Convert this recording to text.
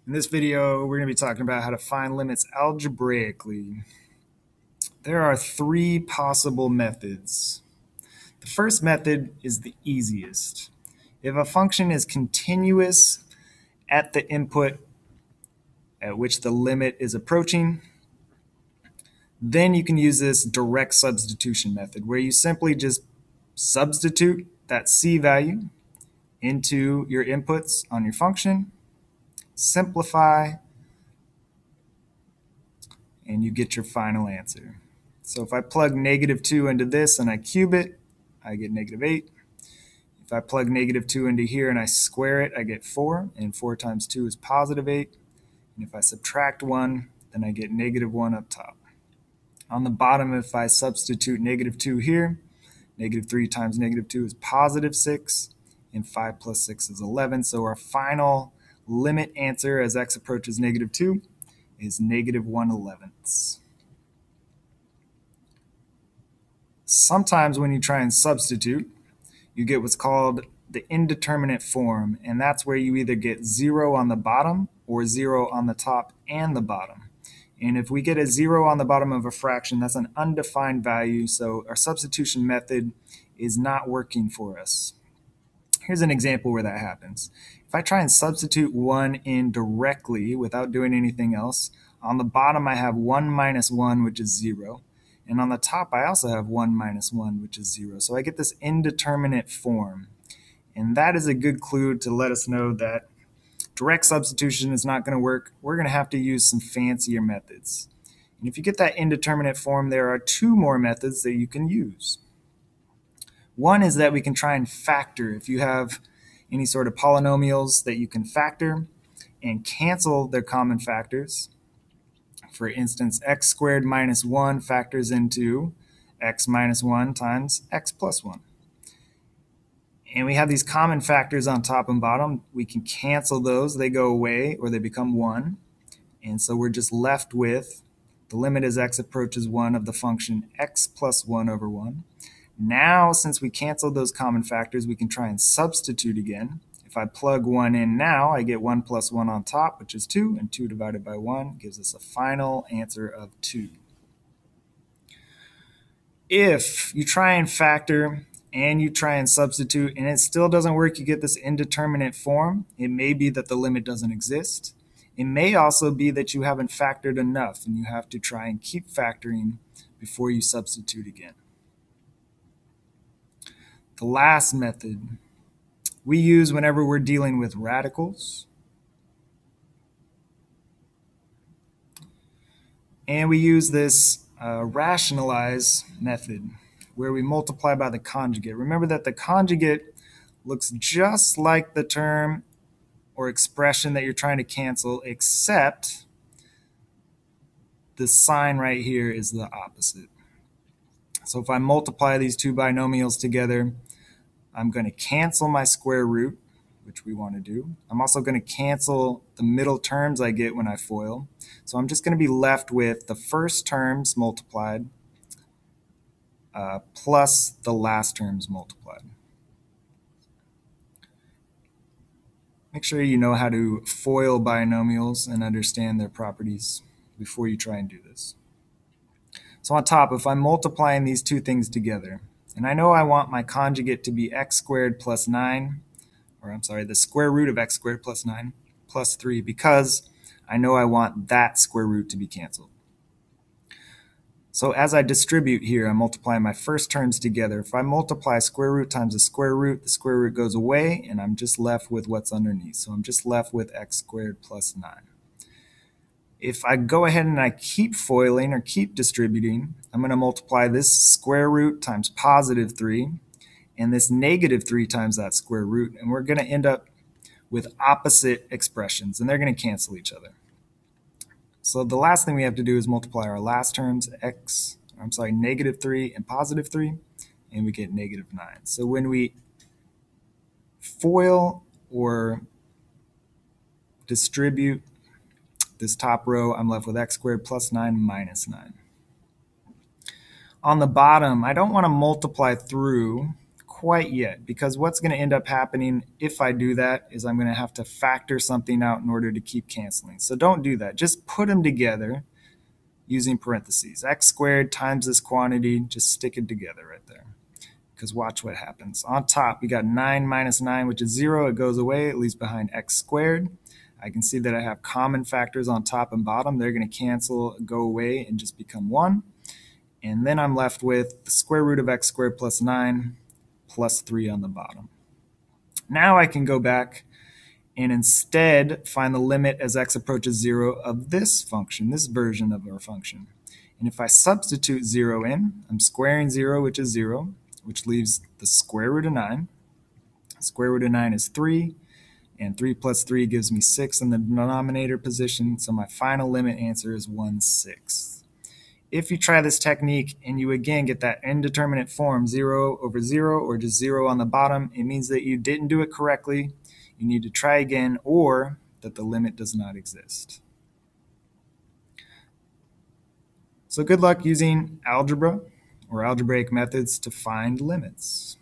In this video, we're going to be talking about how to find limits algebraically. There are three possible methods. The first method is the easiest. If a function is continuous at the input at which the limit is approaching, then you can use this direct substitution method where you simply just substitute that c value into your inputs on your function, simplify, and you get your final answer. So if I plug -2 into this and I cube it, I get -8. If I plug -2 into here and I square it, I get 4, and 4 times 2 is +8. And if I subtract 1, then I get -1 up top. On the bottom, if I substitute -2 here, -3 times -2 is +6, and 5 plus 6 is 11. So our final limit answer as x approaches -2 is -1/11. Sometimes when you try and substitute, you get what's called the indeterminate form, and that's where you either get 0 on the bottom or 0 on the top and the bottom. And if we get a 0 on the bottom of a fraction, that's an undefined value, so our substitution method is not working for us. Here's an example where that happens. If I try and substitute 1 in directly without doing anything else, on the bottom I have 1 minus 1, which is 0. And on the top, I also have 1 minus 1, which is 0. So I get this indeterminate form. And that is a good clue to let us know that direct substitution is not going to work. We're going to have to use some fancier methods. And if you get that indeterminate form, there are two more methods that you can use. One is that we can try and factor. If you have any sort of polynomials that you can factor and cancel their common factors. For instance, x squared minus 1 factors into x minus 1 times x plus 1. And we have these common factors on top and bottom. We can cancel those. They go away or they become 1. And so we're just left with the limit as x approaches 1 of the function x plus 1 over 1. Now, since we canceled those common factors, we can try and substitute again. If I plug 1 in now, I get 1 plus 1 on top, which is 2, and 2 divided by 1 gives us a final answer of 2. If you try and factor and you try and substitute and it still doesn't work, you get this indeterminate form. It may be that the limit doesn't exist. It may also be that you haven't factored enough and you have to try and keep factoring before you substitute again. The last method we use whenever we're dealing with radicals. And we use this rationalize method where we multiply by the conjugate. Remember that the conjugate looks just like the term or expression that you're trying to cancel, except the sign right here is the opposite. So if I multiply these two binomials together, I'm going to cancel my square root, which we want to do. I'm also going to cancel the middle terms I get when I FOIL. So I'm just going to be left with the first terms multiplied plus the last terms multiplied. Make sure you know how to FOIL binomials and understand their properties before you try and do this. So on top, if I'm multiplying these two things together, and I know I want my conjugate to be x squared plus 9, or I'm sorry, the square root of x squared plus 9 plus 3, because I know I want that square root to be canceled. So as I distribute here, I'm multiplying my first terms together. If I multiply square root times the square root goes away, and I'm just left with what's underneath. So I'm just left with x squared plus 9. If I go ahead and I keep FOILing or keep distributing, I'm going to multiply this square root times +3 and this -3 times that square root, and we're going to end up with opposite expressions, and they're going to cancel each other. So the last thing we have to do is multiply our last terms, -3 and +3, and we get -9. So when we FOIL or distribute this top row, I'm left with x squared plus 9 minus 9. On the bottom, I don't want to multiply through quite yet, because what's going to end up happening if I do that is I'm going to have to factor something out in order to keep canceling. So don't do that. Just put them together using parentheses. X squared times this quantity, just stick it together right there. Because watch what happens. On top, we got 9 minus 9, which is 0. It goes away. It leaves behind x squared. I can see that I have common factors on top and bottom. They're going to cancel, go away, and just become 1. And then I'm left with the square root of x squared plus 9 plus 3 on the bottom. Now I can go back and instead find the limit as x approaches 0 of this function, this version of our function. And if I substitute 0 in, I'm squaring 0, which is 0, which leaves the square root of 9. Square root of 9 is 3, and 3 plus 3 gives me 6 in the denominator position, so my final limit answer is 1/6. If you try this technique and you again get that indeterminate form 0 over 0 or just 0 on the bottom, it means that you didn't do it correctly. You need to try again, or that the limit does not exist. So good luck using algebra or algebraic methods to find limits.